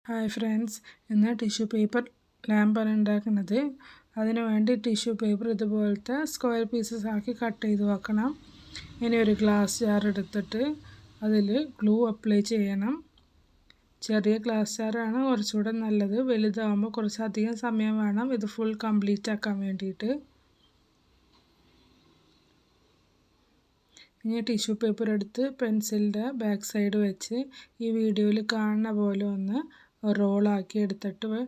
Hi friends, ഇന്ന് tissue paper ലാമ്പാണ് ഉണ്ടാക്കുന്നത്. അതിനു വേണ്ടി ടിഷ്യൂ പേപ്പർ ഇതുപോലത്തെ സ്ക്വയർ പീസസ് ആക്കി കട്ട് ചെയ്ത് വെക്കണം. ഇനി ഒരു ഗ്ലാസ് ജാർ എടുത്തിട്ട് അതിൽ ഗ്ലൂ അപ്ലൈ ചെയ്യണം. ചെറിയ ഗ്ലാസ് ജാറാണ് കുറച്ചുകൂടെ നല്ലത്. വലുതാകുമ്പോൾ കുറച്ചധികം സമയം വേണം ഇത് ഫുൾ കംപ്ലീറ്റ് ആക്കാൻ വേണ്ടിയിട്ട്. ഇനി ടിഷ്യൂ പേപ്പർ എടുത്ത് പെൻസിലിൻ്റെ ബാക്ക് സൈഡ് വെച്ച് ഈ വീഡിയോയിൽ കാണുന്ന പോലെ ഒന്ന് റോളാക്കി എടുത്തിട്ട്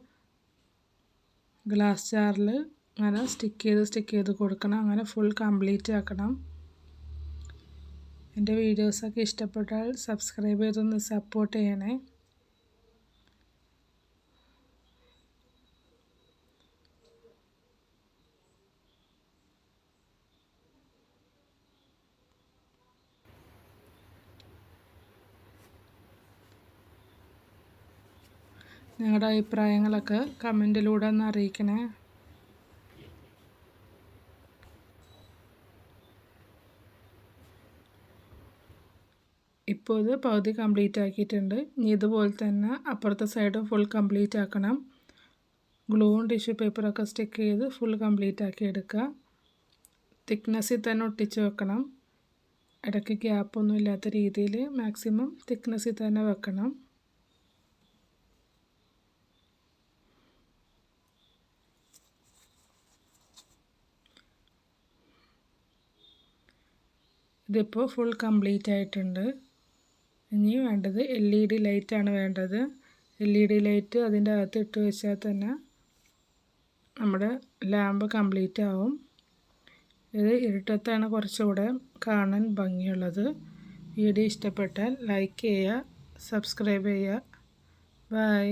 ഗ്ലാസ് ജാറിൽ അങ്ങനെ സ്റ്റിക്ക് ചെയ്ത് കൊടുക്കണം. അങ്ങനെ ഫുൾ കംപ്ലീറ്റ് ആക്കണം. എൻ്റെ വീഡിയോസൊക്കെ ഇഷ്ടപ്പെട്ടാൽ സബ്സ്ക്രൈബ് ചെയ്തൊന്ന് സപ്പോർട്ട് ചെയ്യണേ. നിങ്ങളുടെ അഭിപ്രായങ്ങളൊക്കെ കമൻറ്റിലൂടെ ഒന്ന് അറിയിക്കണേ. ഇപ്പോൾ ഇത് പകുതി കംപ്ലീറ്റ് ആക്കിയിട്ടുണ്ട്. ഇനി ഇതുപോലെ തന്നെ അപ്പുറത്തെ സൈഡ് ഫുൾ കംപ്ലീറ്റ് ആക്കണം. ഗ്ലൂവും ടിഷ്യൂ പേപ്പറൊക്കെ സ്റ്റിക്ക് ചെയ്ത് ഫുൾ കംപ്ലീറ്റ് ആക്കി എടുക്കുക. തിക്നെസ്സിൽ തന്നെ ഒട്ടിച്ച് വെക്കണം. ഇടയ്ക്ക് ഗ്യാപ്പൊന്നും ഇല്ലാത്ത രീതിയിൽ മാക്സിമം തിക്നെസ്സിൽ തന്നെ വെക്കണം. ഇതിപ്പോൾ ഫുൾ കംപ്ലീറ്റ് ആയിട്ടുണ്ട്. ഇനി വേണ്ടത് LED ലൈറ്റാണ് വേണ്ടത്. LED ലൈറ്റ് അതിൻ്റെ അകത്ത് ഇട്ട് വെച്ചാൽ തന്നെ നമ്മുടെ ലാമ്പ് കംപ്ലീറ്റ് ആവും. ഇത് ഇരുട്ടത്താണ് കുറച്ചുകൂടെ കാണാൻ ഭംഗിയുള്ളത്. വീഡിയോ ഇഷ്ടപ്പെട്ടാൽ ലൈക്ക് ചെയ്യുക, സബ്സ്ക്രൈബ് ചെയ്യുക. ബൈ.